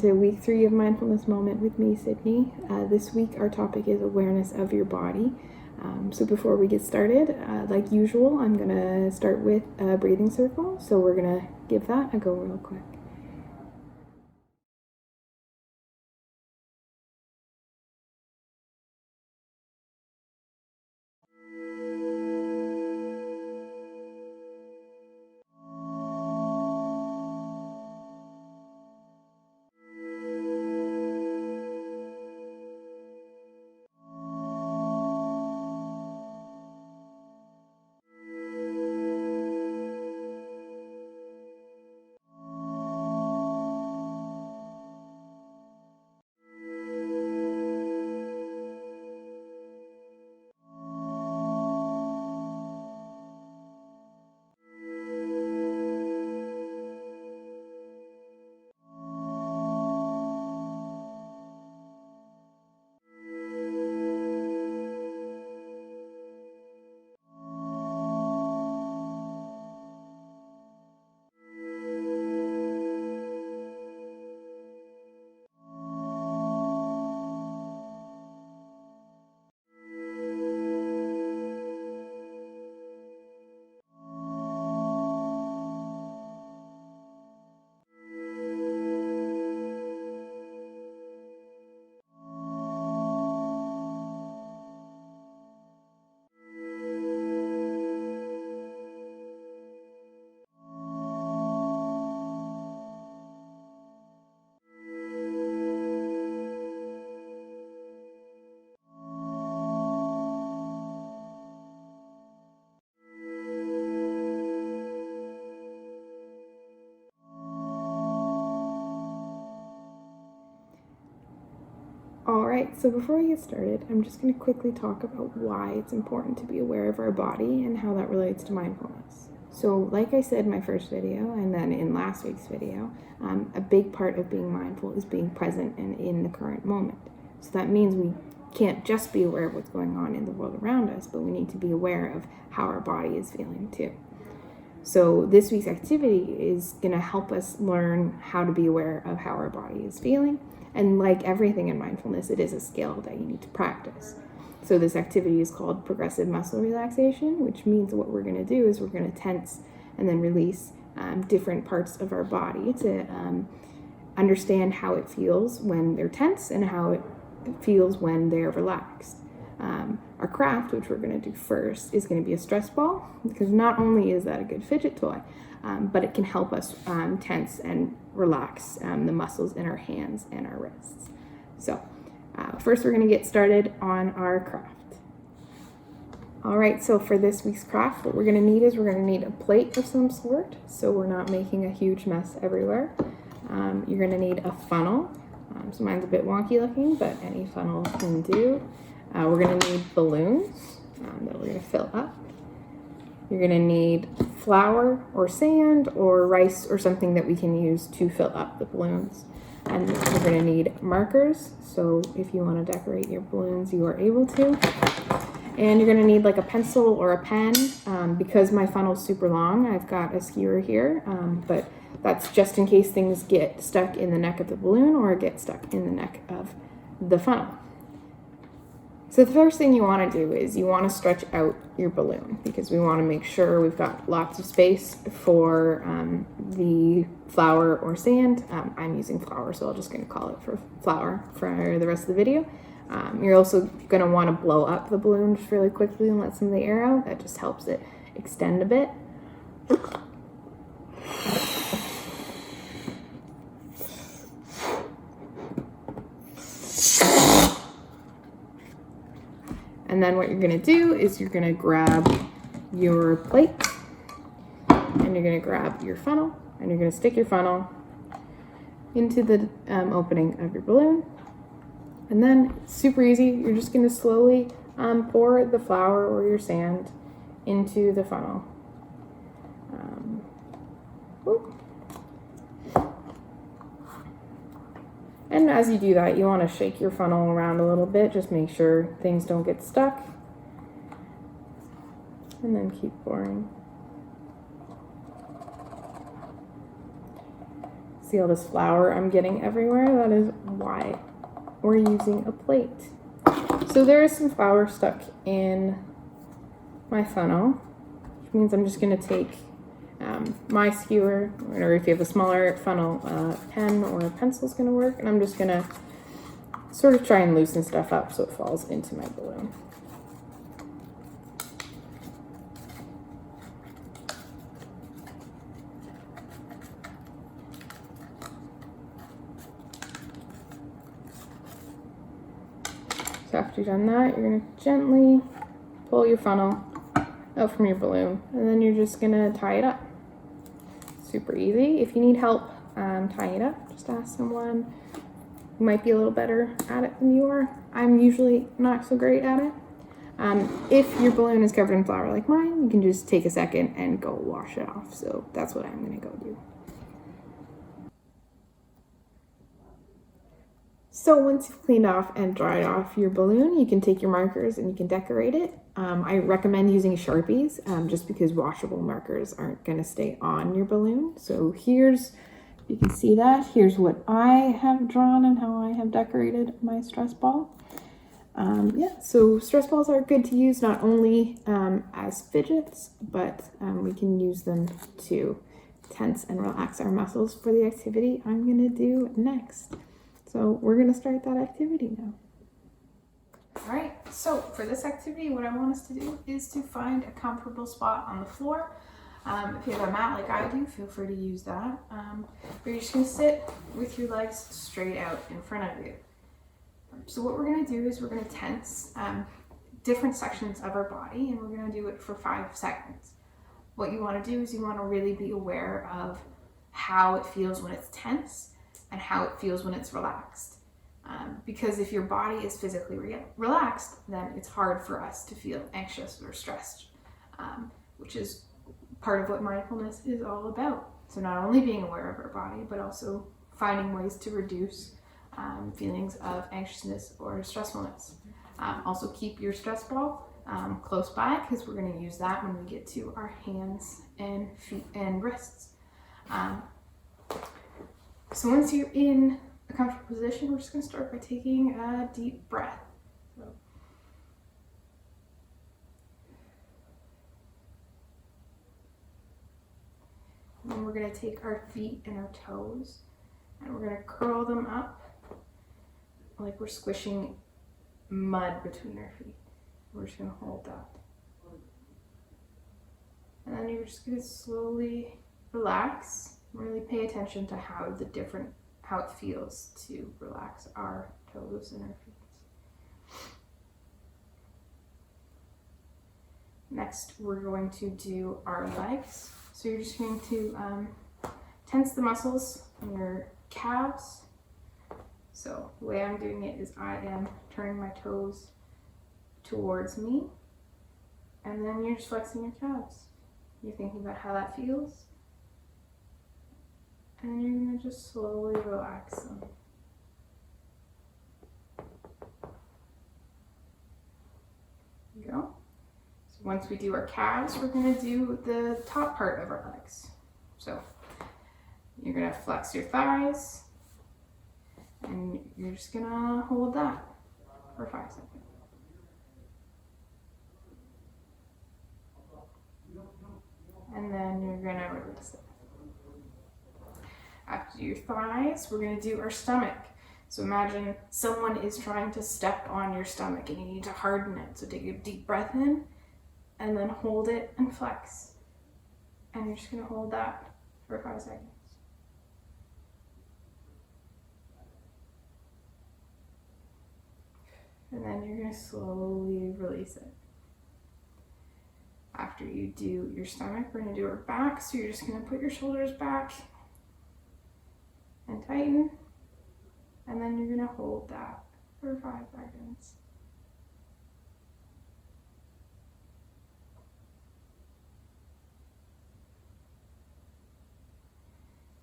to week 3 of Mindfulness Moment with me, Sydney. This week our topic is awareness of your body. So before we get started, like usual, I'm going to start with a breathing circle. So we're going to give that a go real quick. Alright, so before we get started, I'm just going to quickly talk about why it's important to be aware of our body and how that relates to mindfulness. So like I said in my first video, and then in last week's video, a big part of being mindful is being present and in the current moment. So that means we can't just be aware of what's going on in the world around us, but we need to be aware of how our body is feeling too. So this week's activity is going to help us learn how to be aware of how our body is feeling. And like everything in mindfulness, it is a skill that you need to practice. So this activity is called progressive muscle relaxation, which means what we're going to do is we're going to tense and then release different parts of our body to understand how it feels when they're tense and how it feels when they're relaxed. Our craft, which we're going to do first, is going to be a stress ball, because not only is that a good fidget toy, but it can help us tense and relax the muscles in our hands and our wrists. So first we're going to get started on our craft. All right, so for this week's craft, what we're going to need is we're going to need a plate of some sort, so we're not making a huge mess everywhere. You're going to need a funnel. So mine's a bit wonky looking, but any funnel can do. We're going to need balloons that we're going to fill up. You're going to need flour or sand or rice or something that we can use to fill up the balloons. And we're going to need markers, so if you want to decorate your balloons, you are able to. And you're going to need like a pencil or a pen. Because my funnel's super long, I've got a skewer here, but that's just in case things get stuck in the neck of the balloon or get stuck in the neck of the funnel. So the first thing you want to do is you want to stretch out your balloon, because we want to make sure we've got lots of space for the flour or sand. I'm using flour, so I'm just going to call it for flour for the rest of the video. You're also going to want to blow up the balloon just really quickly and let some of the air out. That just helps it extend a bit. And then what you're going to do is you're going to grab your plate and you're going to grab your funnel and you're going to stick your funnel into the opening of your balloon. And then super easy, you're just going to slowly pour the flour or your sand into the funnel. And as you do that, you want to shake your funnel around a little bit, just make sure things don't get stuck. And then keep pouring. see all this flour I'm getting everywhere? That is why we're using a plate. So there is some flour stuck in my funnel, which means I'm just going to take my skewer, or if you have a smaller funnel, a pen or a pencil is going to work, and I'm just going to sort of try and loosen stuff up so it falls into my balloon. So after you've done that, you're going to gently pull your funnel out from your balloon, and then you're just going to tie it up. Super easy. If you need help tying it up, just ask someone who might be a little better at it than you are. I'm usually not so great at it. If your balloon is covered in flour like mine, you can just take a second and go wash it off. So that's what I'm going to go do. So once you've cleaned off and dried off your balloon, you can take your markers and you can decorate it. I recommend using Sharpies just because washable markers aren't going to stay on your balloon. So here's, you can see that. Here's what I have drawn and how I have decorated my stress ball. Yeah, so stress balls are good to use not only as fidgets, but we can use them to tense and relax our muscles for the activity I'm going to do next. So we're going to start that activity now. All right, so for this activity, what I want us to do is to find a comfortable spot on the floor. If you have a mat like I do, feel free to use that. But you're just going to sit with your legs straight out in front of you. So what we're going to do is we're going to tense different sections of our body, and we're going to do it for 5 seconds. What you want to do is you want to really be aware of how it feels when it's tense and how it feels when it's relaxed. Because if your body is physically relaxed, then it's hard for us to feel anxious or stressed, which is part of what mindfulness is all about. So not only being aware of our body, but also finding ways to reduce feelings of anxiousness or stressfulness. Also keep your stress ball close by, because we're going to use that when we get to our hands and feet and wrists. So once you're in a comfortable position, we're just going to start by taking a deep breath. And then we're going to take our feet and our toes, and we're going to curl them up like we're squishing mud between our feet. We're just going to hold that. And then you're just going to slowly relax. Really pay attention to how it feels to relax our toes and our feet. Next, we're going to do our legs. So you're just going to tense the muscles in your calves. So the way I'm doing it is I am turning my toes towards me, and then you're just flexing your calves. You're thinking about how that feels. And you're going to just slowly relax them. There you go. So once we do our calves, we're going to do the top part of our legs. So you're going to flex your thighs, and you're just going to hold that for 5 seconds. And then you're going to release it. After your thighs, we're going to do our stomach. So imagine someone is trying to step on your stomach and you need to harden it. So take a deep breath in and then hold it and flex. And you're just going to hold that for 5 seconds. And then you're going to slowly release it. After you do your stomach, we're going to do our back. So you're just going to put your shoulders back and tighten, and then you're going to hold that for 5 seconds.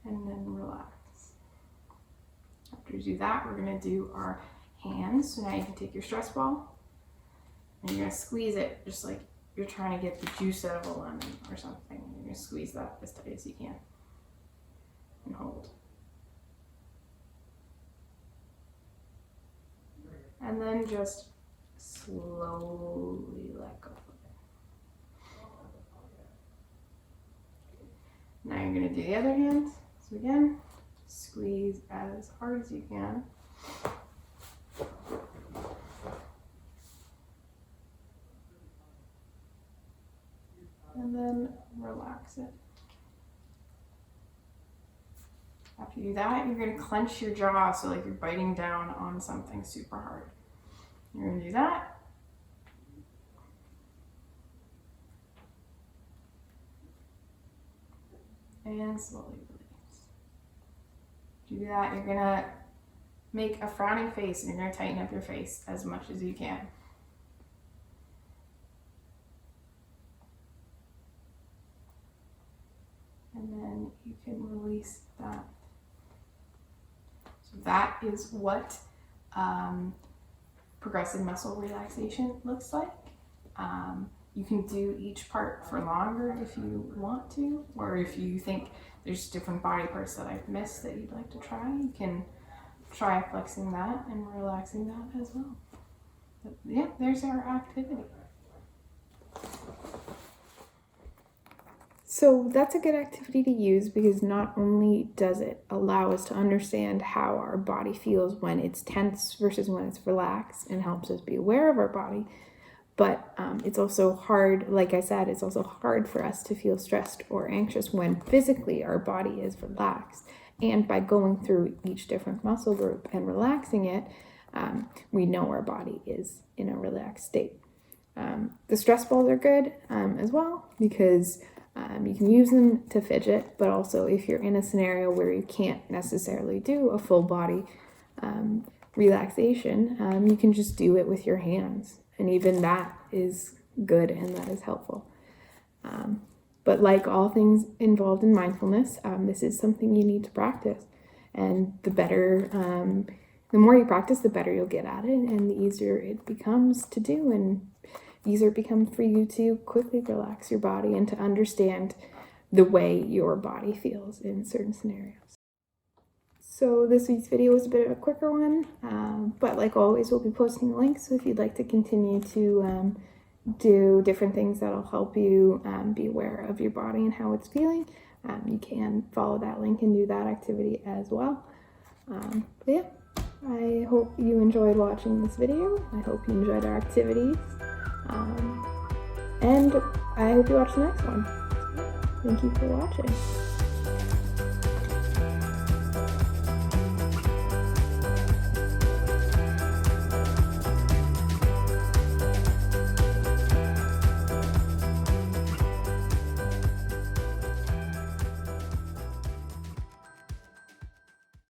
And then relax. After you do that, we're going to do our hands. So now you can take your stress ball and you're going to squeeze it just like you're trying to get the juice out of a lemon or something. You're going to squeeze that as tight as you can and hold. And then just slowly let go of it. Now you're going to do the other hand. So again, squeeze as hard as you can. And then relax it. After you do that, you're going to clench your jaw so like you're biting down on something super hard. You're going to do that. And slowly release. To do that, you're going to make a frowning face and you're going to tighten up your face as much as you can. And then you can release that. So that is what progressive muscle relaxation looks like. You can do each part for longer if you want to, or if you think there's different body parts that I've missed that you'd like to try, you can try flexing that and relaxing that as well. But yeah, there's our activity. So that's a good activity to use because not only does it allow us to understand how our body feels when it's tense versus when it's relaxed and helps us be aware of our body, but it's also hard, like I said, it's also hard for us to feel stressed or anxious when physically our body is relaxed. And by going through each different muscle group and relaxing it, we know our body is in a relaxed state. The stress balls are good as well because you can use them to fidget, but also if you're in a scenario where you can't necessarily do a full body relaxation, you can just do it with your hands. And even that is good and that is helpful. But like all things involved in mindfulness, this is something you need to practice. And the more you practice, the better you'll get at it and the easier it becomes to do and easier it becomes for you to quickly relax your body and to understand the way your body feels in certain scenarios. So this week's video was a bit of a quicker one, but like always, we'll be posting links. So if you'd like to continue to do different things that'll help you be aware of your body and how it's feeling, you can follow that link and do that activity as well. But yeah, I hope you enjoyed watching this video. I hope you enjoyed our activities. And I hope you watch the next one. Thank you for watching.